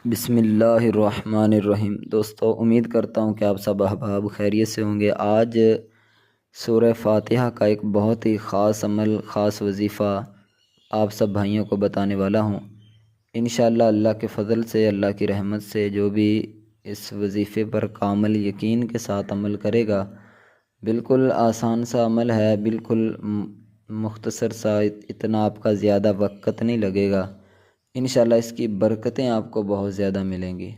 بسم اللہ الرحمن الرحیم۔ دوستو، امید کرتا ہوں کہ آپ سب احباب خیریت سے ہوں گے۔ آج سورہ فاتحہ کا ایک بہت ہی خاص عمل، خاص وظیفہ آپ سب بھائیوں کو بتانے والا ہوں۔ انشاءاللہ اللہ کے فضل سے، اللہ کی رحمت سے جو بھی اس وظیفے پر کامل یقین کے ساتھ عمل کرے گا، بالکل آسان سا عمل ہے، بالکل مختصر سا، اتنا آپ کا زیادہ وقت نہیں لگے گا۔ انشاءاللہ اس کی برکتیں آپ کو بہت زیادہ ملیں گی۔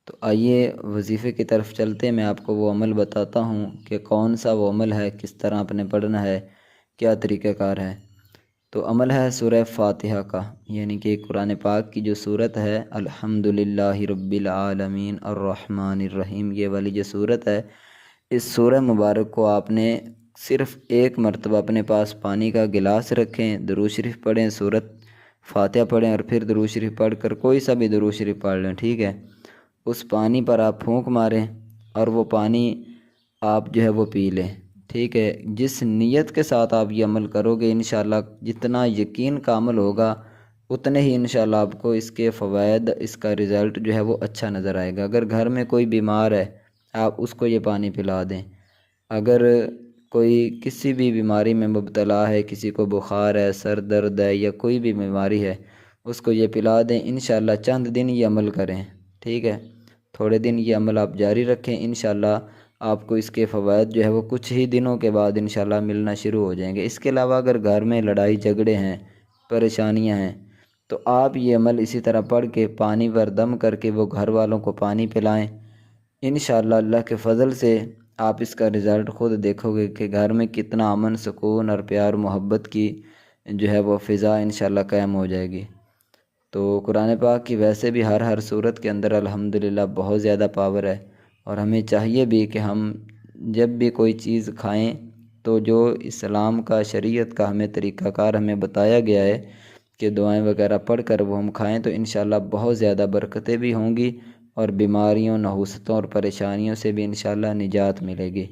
تو آئیے وظیفے کی طرف چلتے، میں آپ کو وہ عمل بتاتا ہوں کہ کون سا وہ عمل ہے، کس طرح آپ نے پڑھنا ہے، کیا طریقہ کار ہے۔ تو عمل ہے سورہ فاتحہ کا، یعنی کہ قرآن پاک کی جو سورت ہے، الحمدللہ رب العالمین الرحمن الرحیم، یہ والی جو سورت ہے، اس سورہ مبارک کو آپ نے صرف ایک مرتبہ اپنے پاس پانی کا گلاس رکھیں، درود شریف پڑھیں، سورت فاتحہ پڑھیں اور پھر درود شریف پڑھ کر کوئی سا بھی درود شریف پڑھ لیں، ٹھیک ہے۔ اس پانی پر آپ پھونک ماریں اور وہ پانی آپ جو ہے وہ پی لیں، ٹھیک ہے۔ جس نیت کے ساتھ آپ یہ عمل کرو گے، انشاءاللہ جتنا یقین کا عمل ہوگا اتنے ہی انشاءاللہ آپ کو اس کے فوائد، اس کا رزلٹ جو ہے وہ اچھا نظر آئے گا۔ اگر گھر میں کوئی بیمار ہے، آپ اس کو یہ پانی پلا دیں۔ اگر کوئی کسی بھی بیماری میں مبتلا ہے، کسی کو بخار ہے، سر درد ہے یا کوئی بھی بیماری ہے، اس کو یہ پلا دیں۔ انشاءاللہ چند دن یہ عمل کریں، ٹھیک ہے۔ تھوڑے دن یہ عمل آپ جاری رکھیں، انشاءاللہ آپ کو اس کے فوائد جو ہے وہ کچھ ہی دنوں کے بعد انشاءاللہ ملنا شروع ہو جائیں گے۔ اس کے علاوہ اگر گھر میں لڑائی جھگڑے ہیں، پریشانیاں ہیں، تو آپ یہ عمل اسی طرح پڑھ کے پانی پر دم کر کے وہ گھر والوں کو پانی پلائیں۔ انشاءاللہ اللہ کے فضل سے آپ اس کا رزلٹ خود دیکھو گے کہ گھر میں کتنا امن، سکون اور پیار محبت کی جو ہے وہ فضا انشاءاللہ قائم ہو جائے گی۔ تو قرآن پاک کی ویسے بھی ہر صورت کے اندر الحمدللہ بہت زیادہ پاور ہے، اور ہمیں چاہیے بھی کہ ہم جب بھی کوئی چیز کھائیں تو جو اسلام کا، شریعت کا ہمیں طریقہ کار ہمیں بتایا گیا ہے کہ دعائیں وغیرہ پڑھ کر وہ ہم کھائیں، تو انشاءاللہ بہت زیادہ برکتیں بھی ہوں گی اور بیماریوں، نحوستوں اور پریشانیوں سے بھی انشاءاللہ نجات ملے گی۔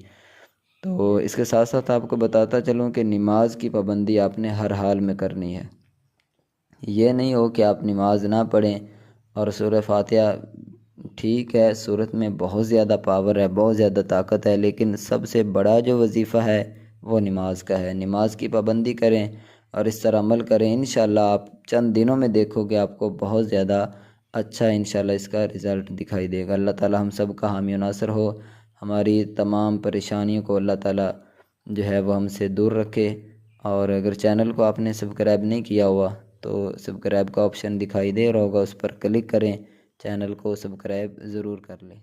تو اس کے ساتھ ساتھ آپ کو بتاتا چلوں کہ نماز کی پابندی آپ نے ہر حال میں کرنی ہے۔ یہ نہیں ہو کہ آپ نماز نہ پڑھیں اور سورہ فاتحہ، ٹھیک ہے سورت میں بہت زیادہ پاور ہے، بہت زیادہ طاقت ہے، لیکن سب سے بڑا جو وظیفہ ہے وہ نماز کا ہے۔ نماز کی پابندی کریں اور اس طرح عمل کریں، انشاءاللہ آپ چند دنوں میں دیکھو کہ آپ کو بہت زیادہ اچھا انشاءاللہ اس کا رزلٹ دکھائی دے گا۔ اللہ تعالی ہم سب کا حامی و ناصر ہو، ہماری تمام پریشانیوں کو اللہ تعالی جو ہے وہ ہم سے دور رکھے۔ اور اگر چینل کو آپ نے سبسکرائب نہیں کیا ہوا تو سبسکرائب کا آپشن دکھائی دے رہا ہوگا، اس پر کلک کریں، چینل کو سبسکرائب ضرور کر لیں۔